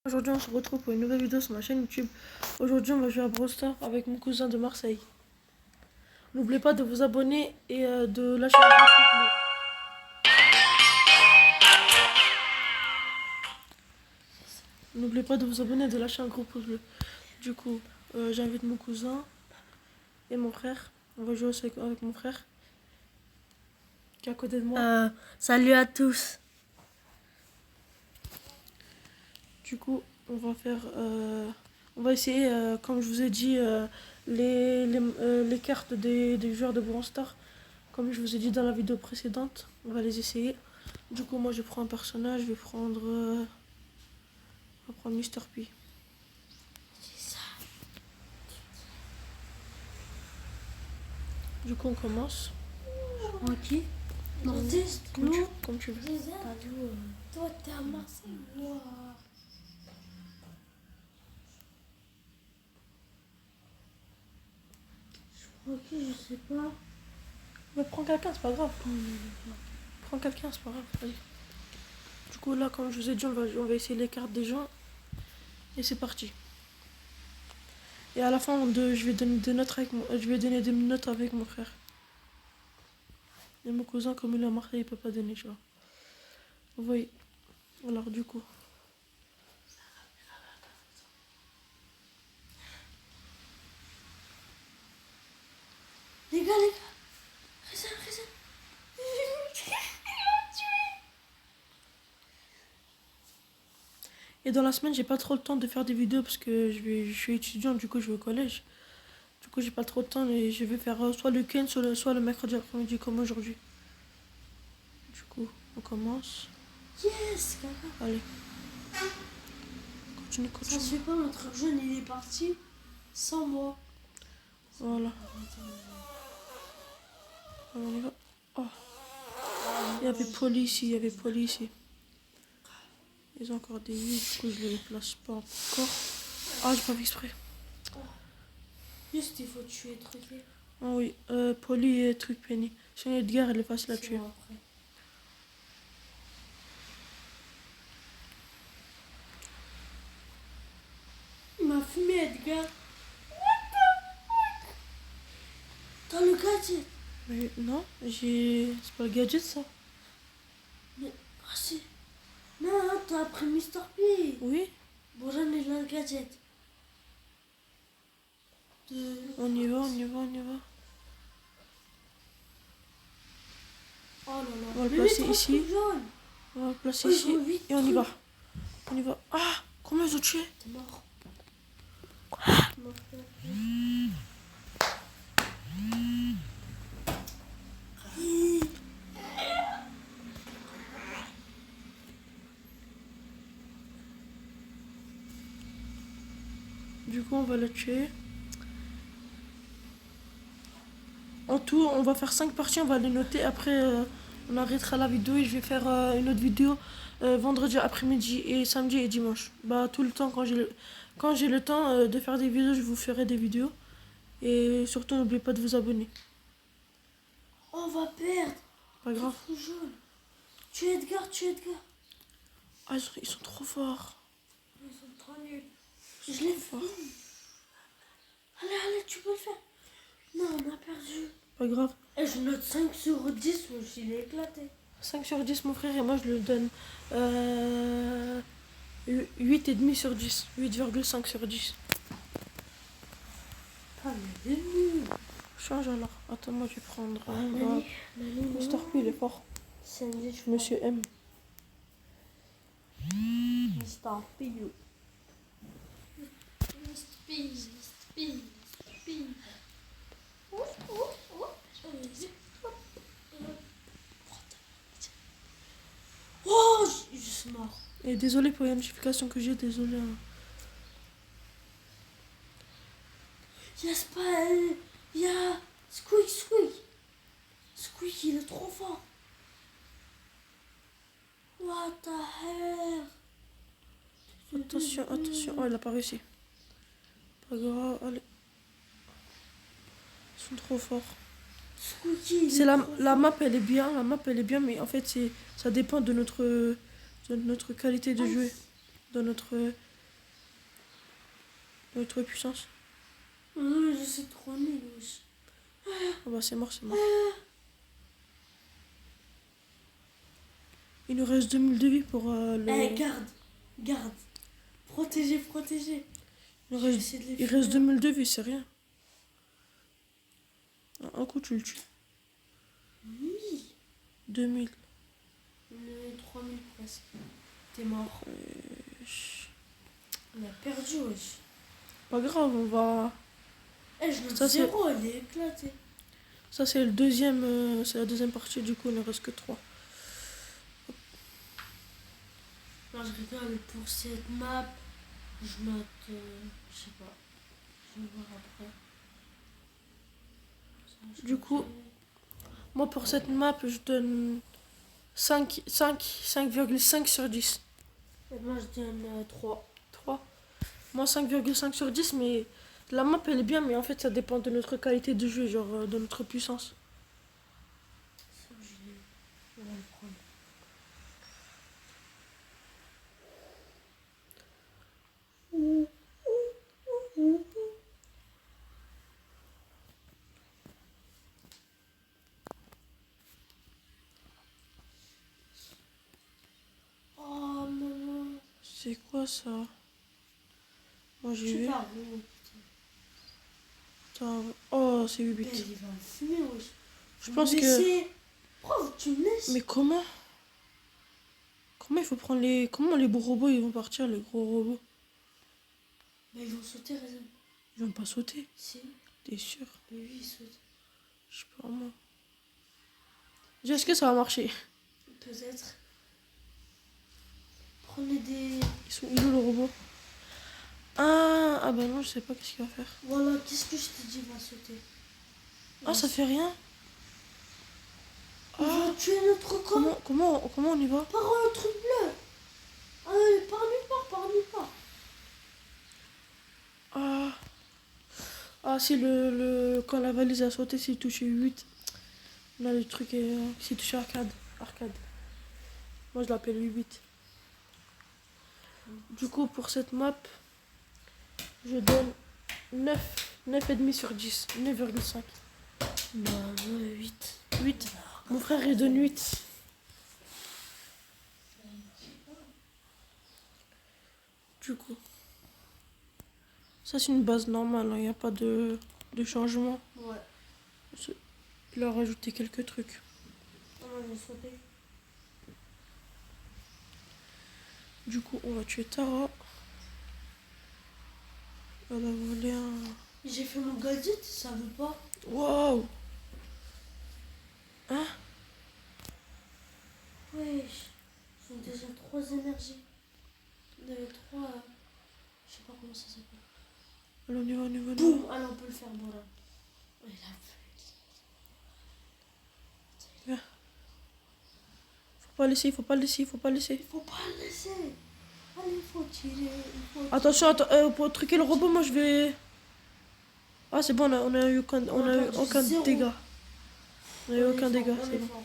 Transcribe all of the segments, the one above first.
Aujourd'hui on se retrouve pour une nouvelle vidéo sur ma chaîne YouTube. Aujourd'hui on va jouer à Brawl Stars avec mon cousin de Marseille. N'oubliez pas de vous abonner et de lâcher un gros pouce bleu. N'oubliez pas de vous abonner et de lâcher un gros pouce bleu. Du coup, j'invite mon cousin et mon frère. On va jouer aussi avec mon frère qui est à côté de moi. Salut à tous. Du coup, on va essayer, comme je vous ai dit, les cartes des joueurs de Brawl Stars. Comme je vous ai dit dans la vidéo précédente, on va les essayer. Du coup, moi je prends un personnage, je vais prendre Mr. P. Du coup, on commence. Ok. Nordiste, Comme tu veux. Toi, t'es à Marseille. Moi. Ok, je sais pas. Mais prends quelqu'un, c'est pas grave. Prends quelqu'un, c'est pas grave. Allez. Du coup, là, comme je vous ai dit, on va essayer les cartes des gens. Et c'est parti. Et à la fin, je vais donner des notes avec mon frère. Et mon cousin, comme il est à Marseille, il peut pas donner, tu vois. Vous voyez. Alors, du coup. Les gars, Résine. Et dans la semaine, j'ai pas trop le temps de faire des vidéos parce que je suis étudiant, du coup, je vais au collège. Du coup, j'ai pas trop de temps et je vais faire soit le week-end, soit le mercredi après-midi, comme aujourd'hui. Du coup, on commence. Yes, caca. Allez. Continue. Ça se fait pas, notre jeune, il est parti sans moi. Voilà. Alors, on y va. Oh. Il y avait Poli ici, Ils ont encore des 8, du coup, je les place pas encore. Ah, j'ai pas fait exprès. Juste, il faut tuer truqué. Ah oui, Poli et truc Penny. Sinon, Edgar, elle est facile à tuer. Bon, après. Il m'a fumé, Edgar. What the fuck? T'as le gadget? Mais non, c'est pas le gadget, ça. Mais, ah si. Non, t'as pris Mr. P. Oui, Bon, j'en ai le gadget. on y va. Oh là là. On va le Mais placer trop ici. jaune. On va le placer Oh, ici. ils ont huit Et on y va. trucs. Ah, combien ils ont tué? T'es mort. Du coup, on va le tuer. En tout, on va faire 5 parties, on va les noter. Après, on arrêtera la vidéo et je vais faire une autre vidéo vendredi après-midi et samedi et dimanche. Bah, tout le temps, quand j'ai le temps de faire des vidéos, je vous ferai des vidéos. Et surtout, n'oubliez pas de vous abonner. On va perdre. Pas grave. Trop jaune. Tu es Edgar. Ah, ils sont trop forts. Ils sont trop nuls. Je l'ai fait. Allez, tu peux le faire. Non, on a perdu. Pas grave. Et je note 5 sur 10, moi je l'ai éclaté. 5 sur 10, mon frère, et moi, je le donne 8,5 sur 10. 8,5 sur 10. Ah, mais c'est nul. Change alors. Attends, moi, je vais prendre Nani, Mr. P, il est fort. Sandy, je Monsieur M. Mr. P. Oh, je suis mort. Et désolé pour les notifications que j'ai, désolé. Hein. Y'a pas. Y'a Squeak. Squeak, il est trop fort. What the hell? Attention. Oh, il a pas réussi. Pas grave, allez. Ils sont trop forts. Squeaky, C'est la map, elle est bien. La map, elle est bien, mais en fait, ça dépend de notre qualité de jouer. De notre Notre puissance. Non, mais je suis trop nul, wesh. Ah bah c'est mort, c'est mort. Il nous reste 2000 de vie pour le... Eh, garde. Garde. Protégez, protégez. Il Je vais reste, essayer de les il reste finir. 2000 de vie, c'est rien. Un coup, tu le tues. 1000. 2000. On est 3000 presque. T'es mort. On a perdu, wesh. Pas grave, on va... Eh, je note Ça, c'est- 0, elle est éclatée. Ça, c'est le deuxième... c'est la deuxième partie, du coup, il ne reste que 3. Non, je rigole, pour cette map, je note, je sais pas, je vais voir après. Ça, je Du coup, moi, pour cette map, je donne 5,5 sur 10. Et moi, je donne 3. 3. Moi, 5,5 sur 10, mais la map, elle est bien, mais en fait, ça dépend de notre qualité de jeu, genre de notre puissance. Ça, je vais le prendre. Oh, maman. C'est quoi ça? Moi, Je j'y sais vais. pas où. Attends. Oh, c'est 8 Il bits. va me fumer, wesh. Je pense que... Pourquoi tu me laisses? Mais comment? Comment il faut prendre les... Comment les beaux robots, ils vont partir, les gros robots? Mais ils vont sauter, raison. Ils vont pas sauter, Si, t'es sûr? mais lui, il saute. Je sais pas, moi. Déjà, est-ce que ça va marcher? Peut-être. Prenez des... Ils sont où le robot? Ah bah non, je sais pas qu'est-ce qu'il va faire. Voilà, qu'est-ce que je t'ai dit, il va sauter. Ah, ça fait rien? Il va tuer notre camp. Comment on y va? Par le truc bleu. Ah, par nulle part, par nulle part. Ah. Ah, si quand la valise a sauté, s'il touchait 8. Là, le truc est... s'il touchait arcade. Arcade. Moi, je l'appelle 8. Du coup, pour cette map, je donne 9,5 sur 10. 9,5. Bah, 8. 8. Mon frère, il donne 8. Du coup, ça, c'est une base normale. Il n'y a pas de changement. Ouais. Il a rajouté quelques trucs. Ah, moi, j'ai sauté. Du coup, on va tuer Tara. Elle a volé un... J'ai fait mon gadget, ça veut pas. Waouh! Hein? Wesh. Ils ont déjà 3 énergies. Il y avait 3. Je sais pas comment ça s'appelle. Allez, on y va, on y va. Boum! Allez, on peut le faire, voilà. Il a fait. Faut pas laisser, faut pas laisser, faut pas laisser. Il faut pas le laisser. Allez, il faut tirer. Il faut Attention, pour truquer le robot, moi je vais... Ah, c'est bon, on a eu aucun, on a eu perdu aucun 0. dégât. On a eu On est aucun fort, dégât, on c'est est bon. fort.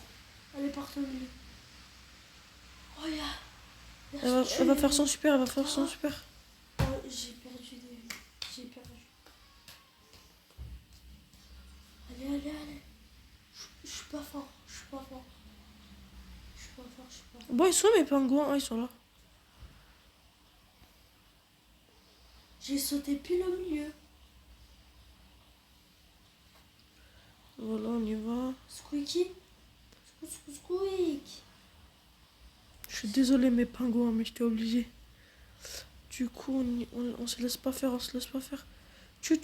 Allez, partons au milieu. Oh, ya. Elle va faire son super, elle va faire son super. Oh, j'ai perdu des vies. J'ai perdu. Allez, allez, allez. Je suis pas fort. Je suis pas fort. Je suis pas fort, je suis pas fort. Bon, ils sont où mes pingouins? Ah, ils sont là. J'ai sauté pile au milieu. Voilà, on y va. Squeaky. Squeak. Je suis désolée mes pingouins, mais j'étais obligée. Du coup, on se laisse pas faire, on se laisse pas faire. Tu.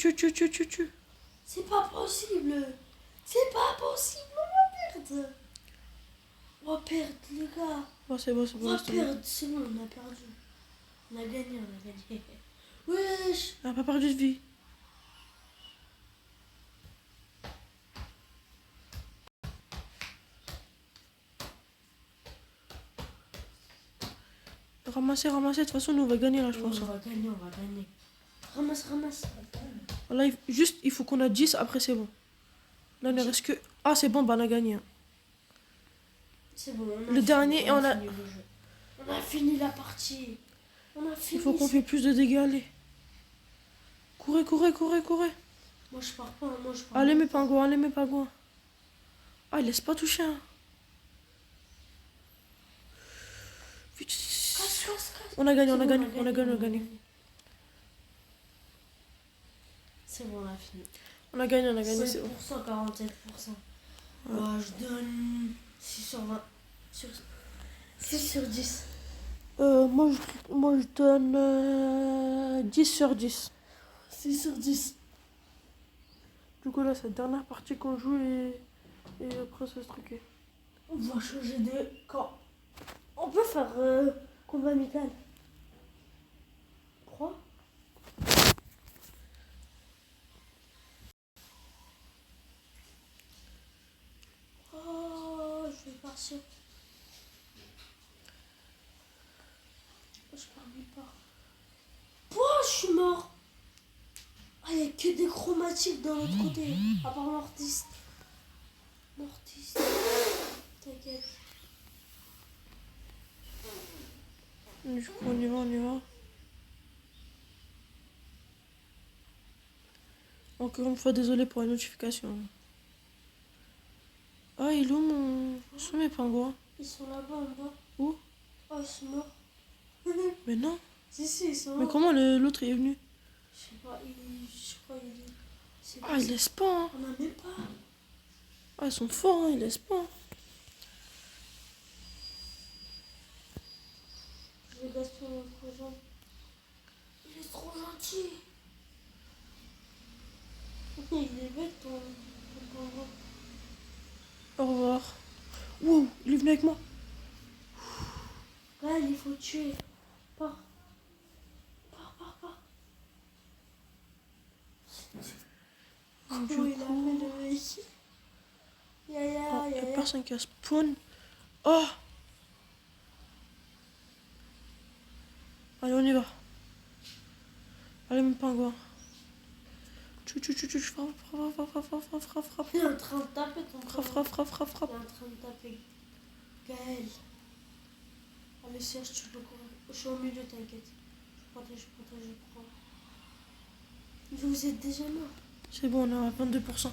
C'est pas possible. C'est pas possible. On va perdre. On va perdre, les gars. Oh, c'est bon, c'est On bon. va c'est bon. perdre. C'est bon, on a perdu. On a gagné, on a gagné. Wesh. Elle a pas perdu de vie. Ramasser, de toute façon, nous on va gagner là, je pense. On va gagner, on va gagner. Ramasse, ramasse. Là, il faut qu'on a 10, après c'est bon. Là, il ne reste que... Ah, c'est bon, bah on a gagné. C'est bon. On a Le dernier, et on a... fini le jeu. On a fini la partie. On a fini. Il faut qu'on fait plus de dégâts, allez. Courez, courez, courez, courez. Moi je pars pas, moi je pars Allez, pas. mes pingouins, allez, mes pingouins. Ah, il laisse pas toucher. Hein. Vite. Casse, casse, casse. On a gagné, C'est on a bon, gagné, on a gagné, on a gagné. C'est bon, on a fini. On a gagné, on a gagné, c'est bon. 7%, 47%. Moi, je donne 6 sur 20. 6 sur 10. Moi, je donne 10 sur 10. 6 sur 10. Du coup, là, c'est la dernière partie qu'on joue et après, ça se truquer. On va changer de camp. On peut faire combat amical. 3. Oh, je vais partir. Je pars nulle part. Oh, je suis mort. Ah, il n'y a que des chromatiques dans l'autre côté. À part Mortis. Mortis. T'inquiète. Du coup, on y va, on y va. Encore une fois, désolé pour la notification. Ah, il est où mon... Où sont mes pingouins? Ils sont là-bas en bas. Où? Oh, ils sont morts. Mais non. Si, ils sont Mais morts. comment l'autre est venu? Je sais pas, je crois qu'il est. C'est Ah, ils laissent pas. Hein. On a même pas. Ah, ils sont forts, hein, ils laissent pas. Je vais gaspiller notre jambe. Il est trop gentil. Il est bête ton pingouin. Au revoir. Wow, il est venu avec moi. Là, il faut tuer. Pars. Pars, pars, pars. Du Comment il a fait coup... le mec? Ya ya Oh, ya y a ya. personne qui a spawn. Oh! Allez, on y va. Allez, mon pingouin. Frappe, frappe. Il est en train de taper ton pingouin. Frappe. Il est en train de taper. Gaël. Allez, Serge, tu peux courir. Je suis au milieu, t'inquiète. Je prends. Vous êtes déjà mort. C'est bon, on est à 22%.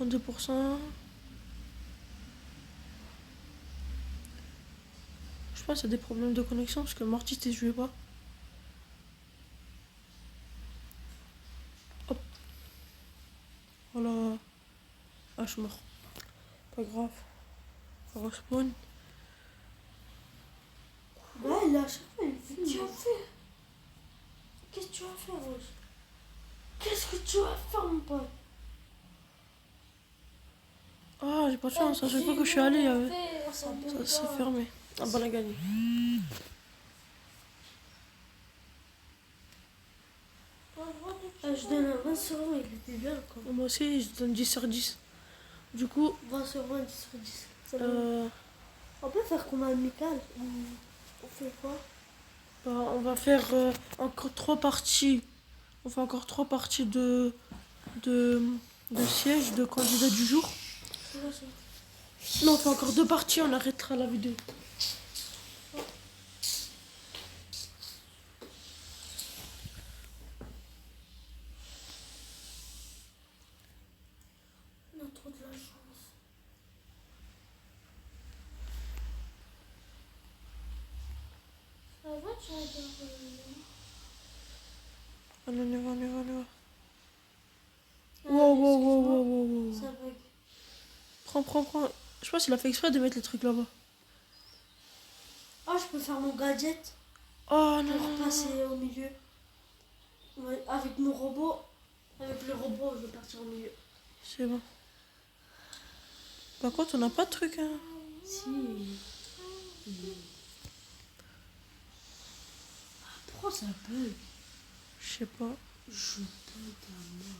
22%. Je pense qu'il y a des problèmes de connexion parce que Mortis ne jouait pas. Hop. Voilà. Ah, je suis mort. Pas grave. On va respawn. Ouais, là, chaque fois, qu'est-ce que tu as fait? Qu'est-ce que tu vas faire, Rose? Qu'est-ce que tu vas faire, mon pote? Ah, j'ai pas de chance. À chaque fois que je suis allé, ça s'est fermé. Ah, bon, on a gagné. Ah, je donne un 20 sur 20, il était bien quand même. Moi aussi, je donne 10 sur 10. Du coup, 20 sur 20, 10 sur 10. C'est bon. On peut faire combat amical. On fait quoi? Bah, on va faire encore 3 parties. On fait encore 3 parties de siège, de candidat du jour. C'est quoi ça? Non, on fait encore 2 parties, on arrêtera la vidéo. On a trop de la chance. Ça va, tu regardes. Allez, on y va. Ah, Wow. Ça bug. Prends. Je pense qu'il a fait exprès de mettre les trucs là-bas. Ah, je peux faire mon gadget Oh pour non. passer au milieu. Ouais, avec mon robot. Avec le robot, je vais partir au milieu. C'est bon. Par contre, on n'a pas de truc. Hein. Si. Pourquoi ça bug? Je sais pas. Je bug à moi.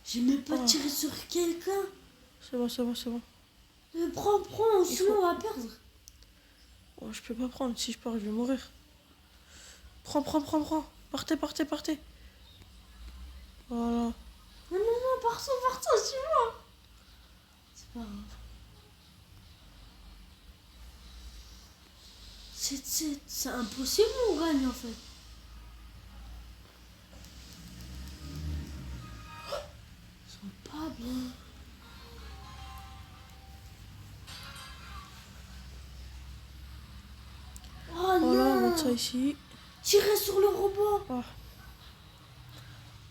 J'ai même pas Oh. tiré sur quelqu'un. C'est bon. Prends, sinon on va perdre. Oh, je peux pas prendre. Si je pars, je vais mourir. Prends. Partez. Voilà. Non, partons, suis-moi. C'est pas grave. C'est impossible, on gagne en fait. pas bien. Oh Voilà, on non. monte ça ici. Tirez sur le robot. Ah,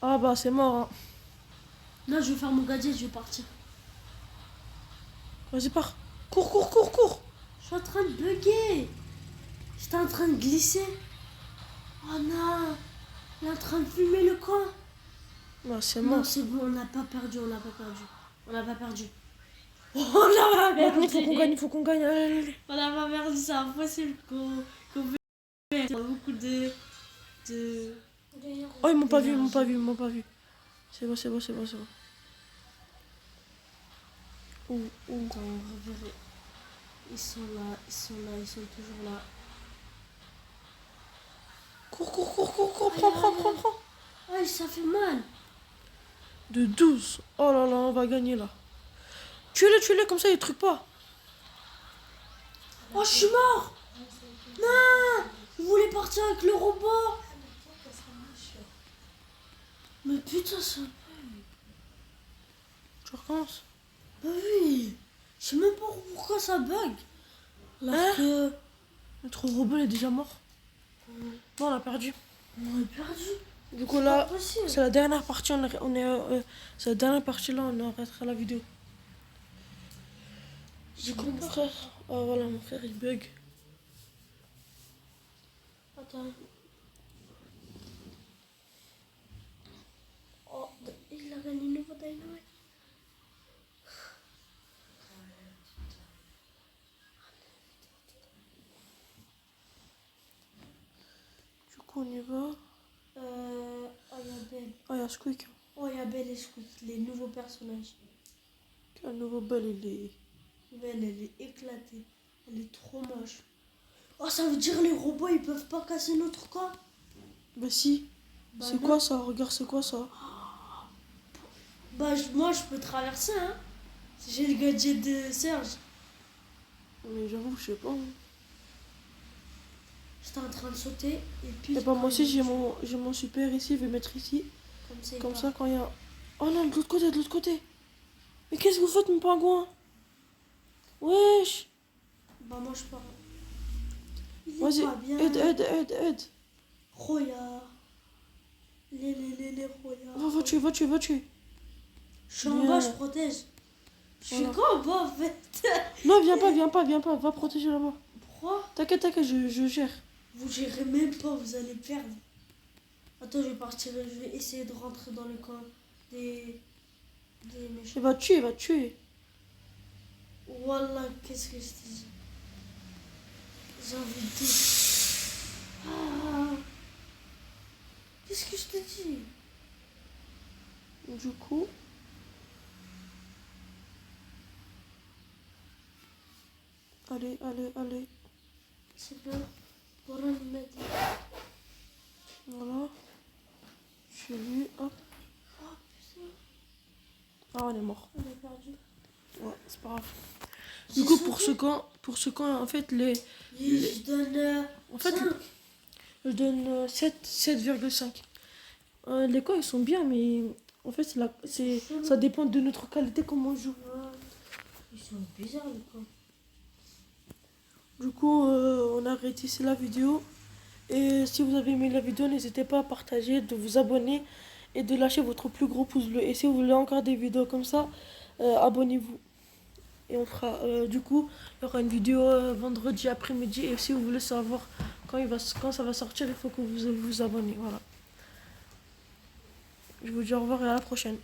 ah bah c'est mort. Hein. Là, je vais faire mon gadget, je vais partir. Vas-y, pars. Cours, cours, cours, cours. Je suis en train de bugger. J'étais en train de glisser. Oh non. Il est en train de fumer le camp. Bah, c'est Non, mort. c'est bon, on n'a pas perdu, on n'a pas perdu. On n'a pas perdu. On n'a pas perdu. Maintenant, faut qu'on gagne, faut qu'on gagne. Allez, allez, allez. On n'a pas perdu, c'est impossible qu'on perde. Il y a beaucoup de... Oh, ils m'ont pas vu, ils m'ont pas vu, ils m'ont pas vu. C'est bon, c'est bon, c'est bon, c'est bon. Ouh, ouh. Attends, on va voir. Ils sont là, ils sont là, ils sont toujours là. Cours, cours, cours, cours, cours. Aïe, Prends, aïe, prends, aïe. prends, prends. Aïe, ça fait mal. De 12. Oh là là, on va gagner là. Tuez-le, comme ça, il truc pas. Oh, je suis mort. Non, je voulais partir avec le robot. Mais putain, ça... Tu recommences. Bah oui. Je sais même pas pourquoi ça bug. Alors Hein que... Notre robot est déjà mort. Bon, on a perdu. On est perdu. Du coup, C'est là, pas possible. c'est la dernière partie. C'est la dernière partie là, on arrêtera la vidéo. Du coup, mon frère. Oh voilà, mon frère il bug. Attends. Oh, il a gagné une nouveau dynamite. Du coup, on y va. Oh, il y a Belle. Ah, il y a Squeak. Oh, il y a Belle et Squeak, les nouveaux personnages. Un nouveau bel, il est. Belle, elle est éclatée. Elle est trop moche. Oh, ça veut dire les robots, ils peuvent pas casser notre corps. Bah, si. Bah, C'est non. quoi ça? Regarde, c'est quoi ça? Bah, moi, je peux traverser, hein. J'ai le gadget de Serge. Mais j'avoue, je sais pas. Hein. J'étais en train de sauter et puis... Et bah, moi aussi, j'ai mon super ici. Je vais mettre ici. Comme ça, il Comme part. ça, quand il y a. Oh non, de l'autre côté, de l'autre côté. Mais qu'est-ce que vous faites, mon pingouin? Wesh. Bah, moi, je pars. Il est Vas-y, pas bien. aide. Roya. Les Roya. Va tuer. Je suis en Bien. bas, je protège. Je suis Voilà. quoi en bas, en fait? Non, viens pas. Va protéger là-bas. Pourquoi? T'inquiète, je gère. Vous gérez même pas, vous allez perdre. Attends, je vais partir, je vais essayer de rentrer dans le camp des méchants. Il va tuer. Wallah, qu'est-ce que je te dis? J'ai envie de dire. Ah, qu'est-ce que je te dis? Du coup. Allez. C'est bien. Voilà, il m'a dit. Voilà. Chez lui, hop. Oh putain, Ah, on est mort. on a perdu. Ouais, c'est pas grave. J'ai Du coup, sauté. pour ce camp, en fait, Et je donne. En fait, 5. je donne 7,5. Les camps, ils sont bien, mais en fait, ça dépend de notre qualité, comment on joue. Ils sont bizarres, les camps. Du coup, on arrête ici la vidéo. Et si vous avez aimé la vidéo, n'hésitez pas à partager, de vous abonner et de lâcher votre plus gros pouce bleu. Et si vous voulez encore des vidéos comme ça, abonnez-vous. Et on fera, du coup, il y aura une vidéo vendredi après-midi. Et si vous voulez savoir quand ça va sortir, il faut que vous vous abonnez. Voilà. Je vous dis au revoir et à la prochaine.